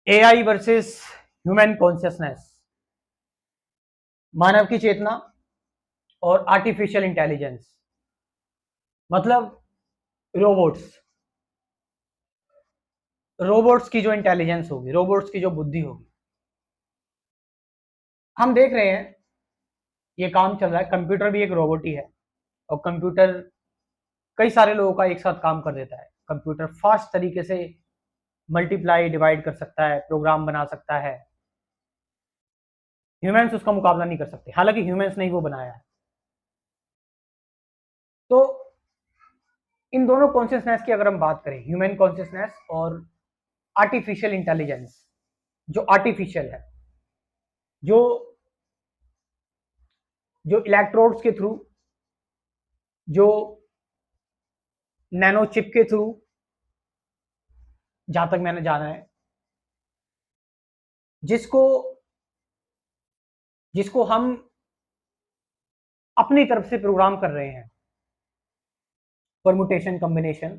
AI versus human consciousness, मानव की चेतना और artificial intelligence, मतलब रोबोट्स। रोबोट्स की जो इंटेलिजेंस होगी, रोबोट्स की जो बुद्धि होगी, हम देख रहे हैं ये काम चल रहा है। कंप्यूटर भी एक रोबोट ही है और कंप्यूटर कई सारे लोगों का एक साथ काम कर देता है। कंप्यूटर फास्ट तरीके से मल्टीप्लाई डिवाइड कर सकता है, प्रोग्राम बना सकता है। ह्यूमंस उसका मुकाबला नहीं कर सकते, हालांकि ह्यूमंस ने ही वो बनाया है। तो इन दोनों कॉन्शियसनेस की अगर हम बात करें, ह्यूमन कॉन्शियसनेस और आर्टिफिशियल इंटेलिजेंस, जो आर्टिफिशियल है, जो जो इलेक्ट्रोड्स के थ्रू, जो नैनो चिप के थ्रू, जहां तक मैंने जाना है, जिसको जिसको हम अपनी तरफ से प्रोग्राम कर रहे हैं, परमुटेशन कॉम्बिनेशन,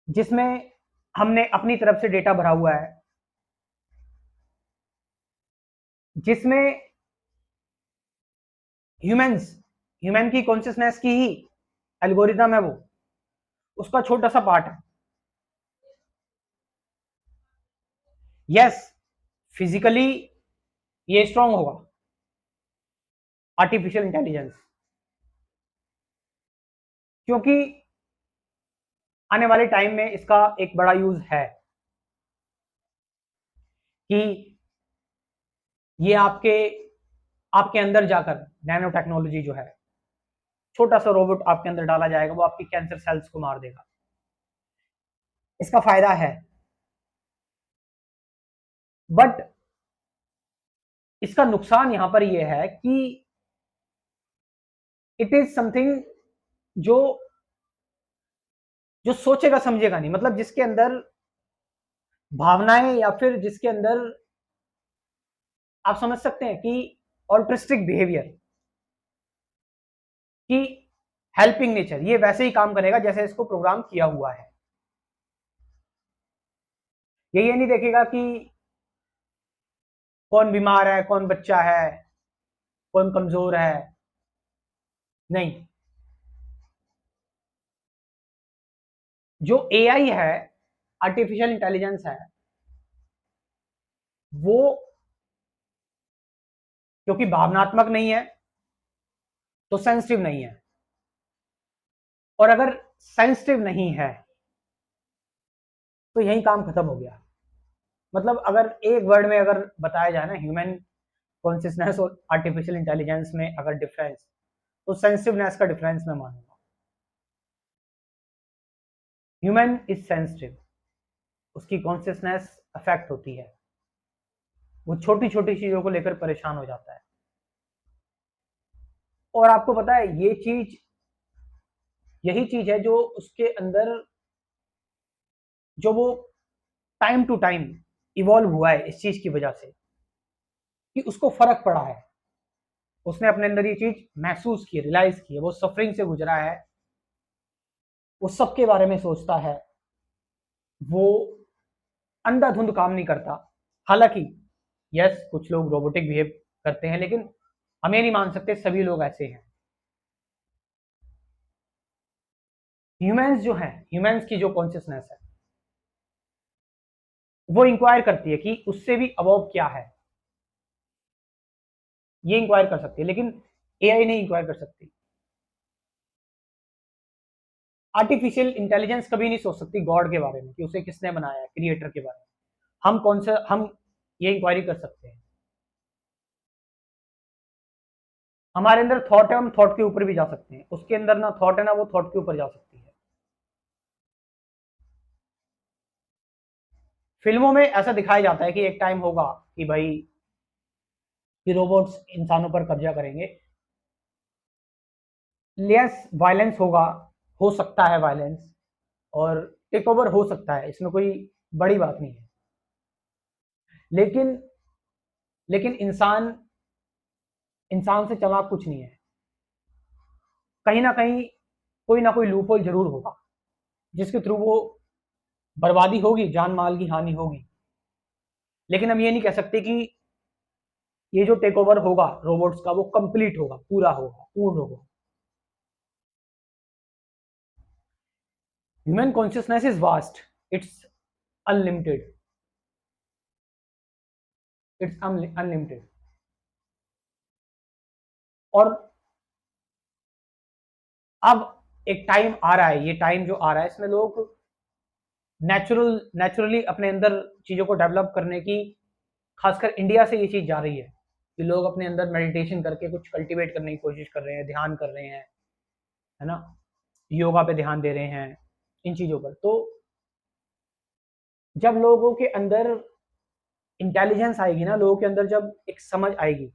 जिसमें हमने अपनी तरफ से डेटा भरा हुआ है, जिसमें ह्यूमंस ह्यूमन की कॉन्शियसनेस की ही एल्गोरिदम है, वो उसका छोटा सा पार्ट है। यस, फिजिकली ये स्ट्रांग होगा आर्टिफिशियल इंटेलिजेंस, क्योंकि आने वाले टाइम में इसका एक बड़ा यूज है कि ये आपके आपके अंदर जाकर नैनो टेक्नोलॉजी जो है, छोटा सा रोबोट आपके अंदर डाला जाएगा, वो आपकी कैंसर सेल्स को मार देगा। इसका फायदा है, बट इसका नुकसान यहां पर यह है कि इट इज समथिंग जो जो सोचेगा समझेगा नहीं, मतलब जिसके अंदर भावनाएं, या फिर जिसके अंदर आप समझ सकते हैं कि ऑल्ट्रिस्टिक बिहेवियर, कि हेल्पिंग नेचर, ये वैसे ही काम करेगा जैसे इसको प्रोग्राम किया हुआ है। ये नहीं देखेगा कि कौन बीमार है, कौन बच्चा है, कौन कमजोर है, नहीं। जो एआई है, आर्टिफिशियल इंटेलिजेंस है, वो क्योंकि भावनात्मक नहीं है तो सेंसिटिव नहीं है, और अगर सेंसिटिव नहीं है तो यही काम खत्म हो गया। मतलब अगर एक वर्ड में अगर बताया जाए ना, ह्यूमन कॉन्शियसनेस और आर्टिफिशियल इंटेलिजेंस में अगर डिफरेंस, तो सेंसिटिवनेस का डिफरेंस मैं मानूंगा। ह्यूमन इज सेंसिटिव, उसकी कॉन्शियसनेस अफेक्ट होती है, वो छोटी छोटी चीजों को लेकर परेशान हो जाता है। और आपको पता है ये चीज, यही चीज है जो उसके अंदर, जो वो टाइम टू टाइम इवॉल्व हुआ है इस चीज की वजह से, कि उसको फर्क पड़ा है, उसने अपने अंदर ये चीज महसूस की, रियलाइज की है, वो सफरिंग से गुजरा है, वो सबके बारे में सोचता है, वो अंधाधुंध काम नहीं करता। हालांकि यस, कुछ लोग रोबोटिक बिहेव करते हैं, लेकिन हम ये नहीं मान सकते सभी लोग ऐसे हैं। ह्यूमंस जो हैं, ह्यूमंस की जो कॉन्शियसनेस है, वो इंक्वायर करती है कि उससे भी अबव क्या है, ये इंक्वायर कर सकती है, लेकिन एआई नहीं इंक्वायर कर सकती। आर्टिफिशियल इंटेलिजेंस कभी नहीं सोच सकती गॉड के बारे में, कि उसे किसने बनाया है, क्रिएटर के बारे में। हम कौन सा हम ये इंक्वायरी कर सकते हैं, हमारे अंदर थॉट है, हम थॉट के ऊपर भी जा सकते हैं, उसके अंदर ना थॉट है ना वो थॉट के ऊपर जा सकती है। फिल्मों में ऐसा दिखाया जाता है कि एक टाइम होगा कि भाई, कि रोबोट्स इंसानों पर कब्जा करेंगे। लेस वायलेंस होगा, हो सकता है वायलेंस, और टेक ओवर हो सकता है, इसमें कोई बड़ी बात नहीं है। लेकिन लेकिन इंसान इंसान से चालाक कुछ नहीं है। कहीं ना कहीं कोई ना कोई लूपहोल जरूर होगा, जिसके थ्रू वो बर्बादी होगी, जान माल की हानि होगी, लेकिन हम ये नहीं कह सकते कि ये जो टेक ओवर होगा रोबोट्स का वो कंप्लीट होगा, पूरा होगा, पूर्ण होगा। Human consciousness is vast, it's unlimited, it's unlimited. और अब एक टाइम आ रहा है, ये टाइम जो आ रहा है इसमें लोग नेचुरली अपने अंदर चीजों को डेवलप करने की, खासकर इंडिया से ये चीज जा रही है कि लोग अपने अंदर मेडिटेशन करके कुछ कल्टीवेट करने की कोशिश कर रहे हैं, ध्यान कर रहे हैं, है ना, योगा पे ध्यान दे रहे हैं, इन चीजों पर। तो जब लोगों के अंदर इंटेलिजेंस आएगी ना, लोगों के अंदर जब एक समझ आएगी,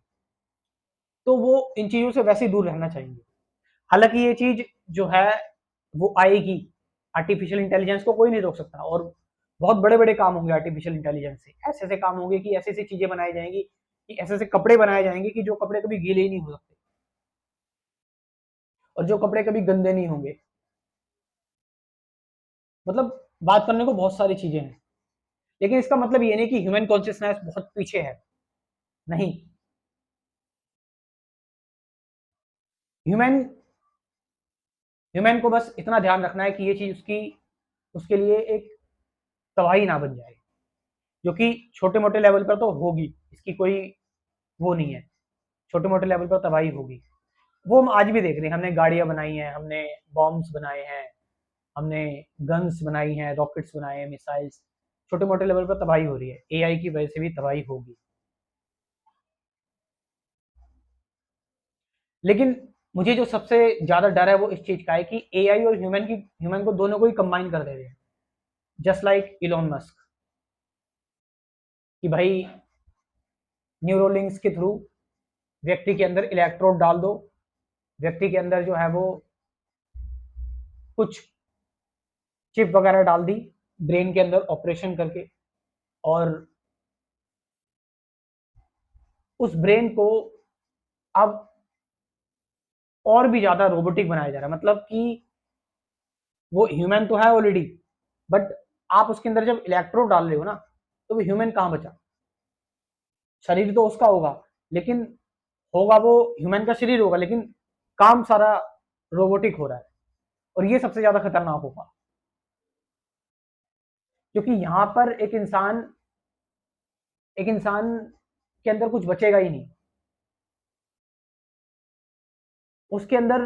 तो वो इन चीजों से वैसे ही दूर रहना चाहेंगे। हालांकि ये चीज जो है वो आएगी, आर्टिफिशियल इंटेलिजेंस को कोई नहीं रोक सकता, और बहुत बड़े बड़े काम होंगे आर्टिफिशियल इंटेलिजेंस से, ऐसे ऐसे काम होंगे कि ऐसी ऐसी चीजें बनाई जाएंगी, कि ऐसे ऐसे कपड़े बनाए जाएंगे कि जो कपड़े कभी गीले ही नहीं हो सकते, और जो कपड़े कभी गंदे नहीं होंगे। मतलब बात करने को बहुत सारी चीजें हैं, लेकिन इसका मतलब ये नहीं कि ह्यूमन कॉन्शियसनेस बहुत पीछे है, नहीं। ह्यूमन ह्यूमन को बस इतना ध्यान रखना है कि ये चीज उसकी उसके लिए एक तबाही ना बन जाए, जो कि छोटे मोटे लेवल पर तो होगी, इसकी कोई वो नहीं है, छोटे मोटे लेवल पर तबाही होगी। वो हम आज भी देख रहे हैं, हमने गाड़ियां बनाई हैं, हमने बॉम्ब्स बनाए हैं, हमने गन्स बनाई हैं, रॉकेट्स बनाए हैं, मिसाइल्स, छोटे मोटे लेवल पर तबाही हो रही है, एआई की वजह से भी तबाही होगी। लेकिन मुझे जो सबसे ज्यादा डर है वो इस चीज का है कि एआई और ह्यूमन को दोनों को ही कंबाइन कर दे रहे हैं, जस्ट लाइक इलॉन मस्क, कि भाई न्यूरोलिंक्स के थ्रू व्यक्ति के अंदर इलेक्ट्रोड डाल दो, व्यक्ति के अंदर जो है वो कुछ चिप वगैरह डाल दी ब्रेन के अंदर ऑपरेशन करके, और उस ब्रेन को अब और भी ज्यादा रोबोटिक बनाया जा रहा है। मतलब कि वो ह्यूमन तो है ऑलरेडी, बट आप उसके अंदर जब इलेक्ट्रोड डाल रहे हो ना, तो वो ह्यूमन कहाँ बचा, शरीर तो उसका होगा, लेकिन होगा वो ह्यूमन का शरीर होगा, लेकिन काम सारा रोबोटिक हो रहा है, और ये सबसे ज्यादा खतरनाक होगा, क्योंकि यहां पर एक इंसान के अंदर कुछ बचेगा ही नहीं, उसके अंदर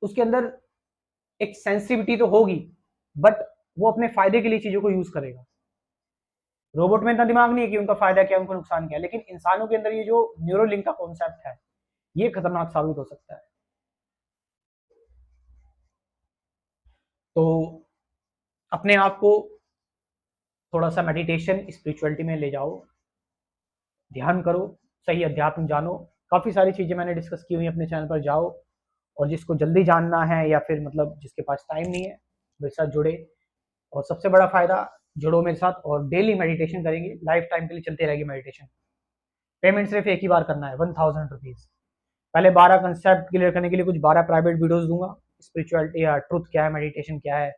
उसके अंदर एक सेंसिटिविटी तो होगी, बट वो अपने फायदे के लिए चीजों को यूज करेगा। रोबोट में इतना दिमाग नहीं है कि उनका फायदा क्या है, उनको नुकसान क्या है, लेकिन इंसानों के अंदर ये जो न्यूरोलिंक का कॉन्सेप्ट है, ये खतरनाक साबित हो सकता है। तो अपने आप को थोड़ा सा मेडिटेशन स्पिरिचुअलिटी में ले जाओ, ध्यान करो, सही अध्यात्म जानो। काफ़ी सारी चीज़ें मैंने डिस्कस की हुई अपने चैनल पर, जाओ, और जिसको जल्दी जानना है या फिर मतलब जिसके पास टाइम नहीं है, मेरे साथ जुड़े। और सबसे बड़ा फ़ायदा, जुड़ो मेरे साथ और डेली मेडिटेशन करेंगे, लाइफ टाइम के लिए चलती रहेगी मेडिटेशन। पेमेंट सिर्फ एक ही बार करना है, 1000 रुपीज़। पहले 12 कंसेप्ट क्लियर करने के लिए कुछ 12 प्राइवेट वीडियोस दूंगा, स्पिरिचुअलिटी या ट्रुथ क्या है, मेडिटेशन क्या है,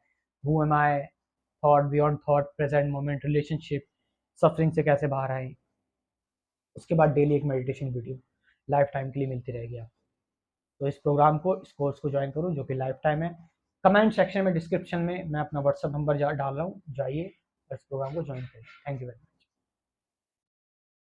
who am I, thought beyond thought, present moment, relationship, suffering से कैसे बाहर आए। उसके बाद डेली एक मेडिटेशन वीडियो लाइफ टाइम के लिए मिलती रहेगी आप। तो इस प्रोग्राम को, इस कोर्स को ज्वाइन करो जो कि लाइफ टाइम है। कमेंट सेक्शन में, डिस्क्रिप्शन में मैं अपना व्हाट्सअप नंबर डाल रहा हूँ, जाइए और इस प्रोग्राम को ज्वाइन करें। Thank you very much.